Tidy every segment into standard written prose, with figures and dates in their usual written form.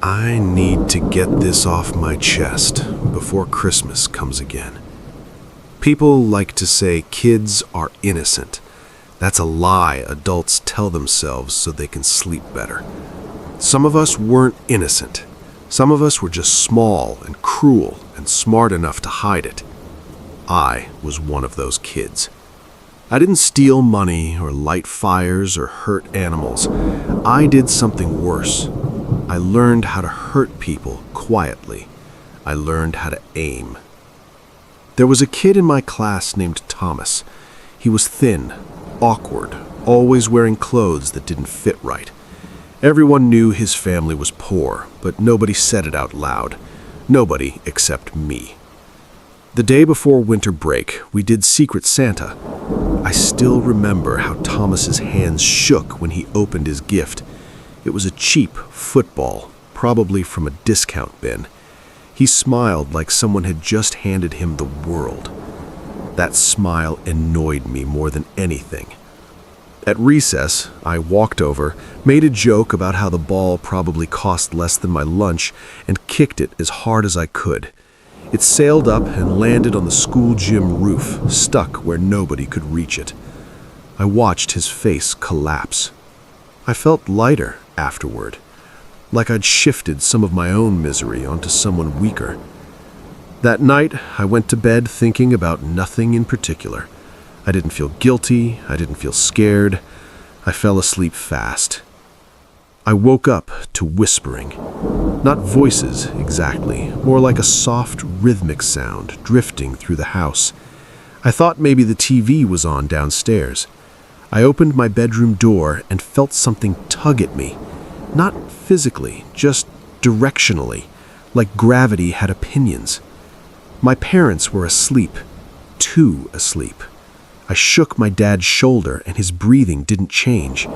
I need to get this off my chest before Christmas comes again. People like to say kids are innocent. That's a lie adults tell themselves so they can sleep better. Some of us weren't innocent. Some of us were just small and cruel and smart enough to hide it. I was one of those kids. I didn't steal money or light fires or hurt animals. I did something worse. I learned how to hurt people quietly. I learned how to aim. There was a kid in my class named Thomas. He was thin, awkward, always wearing clothes that didn't fit right. Everyone knew his family was poor, but nobody said it out loud. Nobody except me. The day before winter break, we did Secret Santa. I still remember how Thomas's hands shook when he opened his gift. It was a cheap football, probably from a discount bin. He smiled like someone had just handed him the world. That smile annoyed me more than anything. At recess, I walked over, made a joke about how the ball probably cost less than my lunch, and kicked it as hard as I could. It sailed up and landed on the school gym roof, stuck where nobody could reach it. I watched his face collapse. I felt lighter afterward, like I'd shifted some of my own misery onto someone weaker. That night, I went to bed thinking about nothing in particular. I didn't feel guilty, I didn't feel scared. I fell asleep fast. I woke up to whispering. Not voices, exactly, more like a soft, rhythmic sound drifting through the house. I thought maybe the TV was on downstairs. I opened my bedroom door and felt something tug at me. Not physically, just directionally, like gravity had opinions. My parents were asleep, too asleep. I shook my dad's shoulder and his breathing didn't change.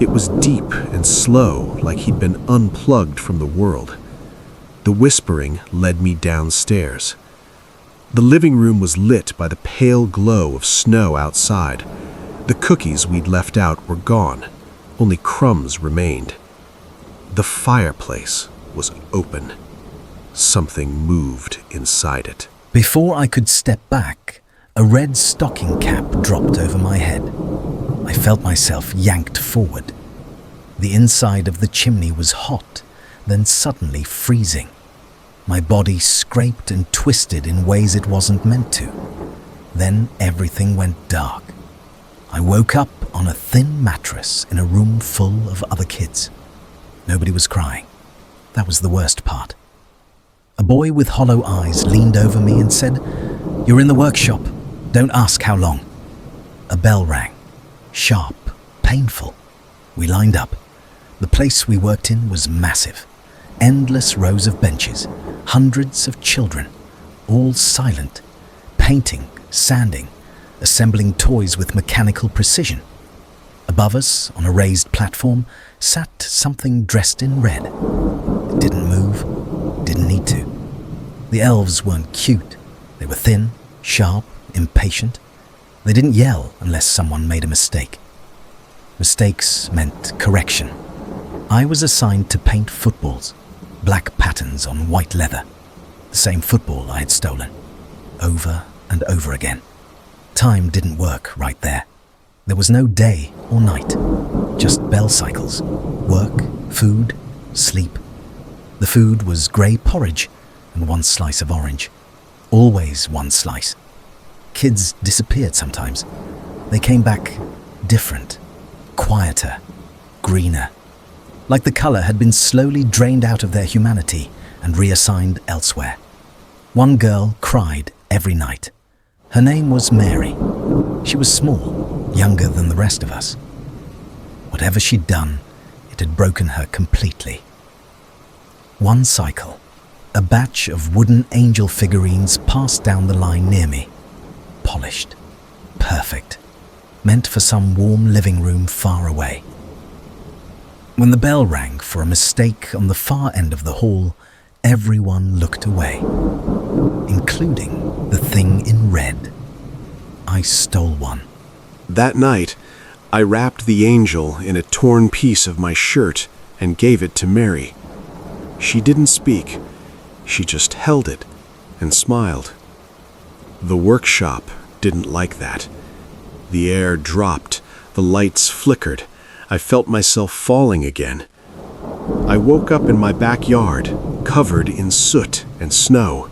It was deep and slow, like he'd been unplugged from the world. The whispering led me downstairs. The living room was lit by the pale glow of snow outside. The cookies we'd left out were gone. Only crumbs remained. The fireplace was open. Something moved inside it. Before I could step back, a red stocking cap dropped over my head. I felt myself yanked forward. The inside of the chimney was hot, then suddenly freezing. My body scraped and twisted in ways it wasn't meant to. Then everything went dark. I woke up on a thin mattress in a room full of other kids. Nobody was crying. That was the worst part. A boy with hollow eyes leaned over me and said, "You're in the workshop. Don't ask how long." A bell rang. Sharp, painful. We lined up. The place we worked in was massive. Endless rows of benches, hundreds of children, all silent, painting, sanding, assembling toys with mechanical precision. Above us, on a raised platform, sat something dressed in red. It didn't move, didn't need to. The elves weren't cute. They were thin, sharp, impatient. They didn't yell unless someone made a mistake. Mistakes meant correction. I was assigned to paint footballs, black patterns on white leather. The same football I had stolen, over and over again. Time didn't work right there. There was no day or night, just bell cycles, work, food, sleep. The food was grey porridge and one slice of orange. Always one slice. Kids disappeared sometimes. They came back different, quieter, greener, like the colour had been slowly drained out of their humanity and reassigned elsewhere. One girl cried every night. Her name was Mary. She was small, younger than the rest of us. Whatever she'd done, it had broken her completely. One cycle, a batch of wooden angel figurines passed down the line near me. Polished, perfect, meant for some warm living room far away. When the bell rang for a mistake on the far end of the hall, everyone looked away, including the thing in red. I stole one. That night, I wrapped the angel in a torn piece of my shirt and gave it to Mary. She didn't speak. She just held it and smiled. The workshop didn't like that. The air dropped, the lights flickered. I felt myself falling again. I woke up in my backyard, covered in soot and snow.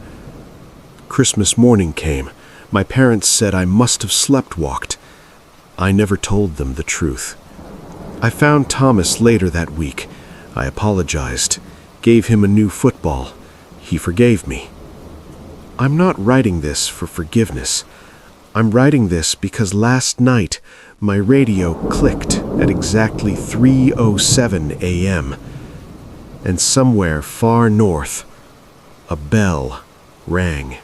Christmas morning came. My parents said I must have sleptwalked. I never told them the truth. I found Thomas later that week. I apologized, gave him a new football. He forgave me. I'm not writing this for forgiveness. I'm writing this because last night my radio clicked at exactly 3:07 a.m. And somewhere far north, a bell rang.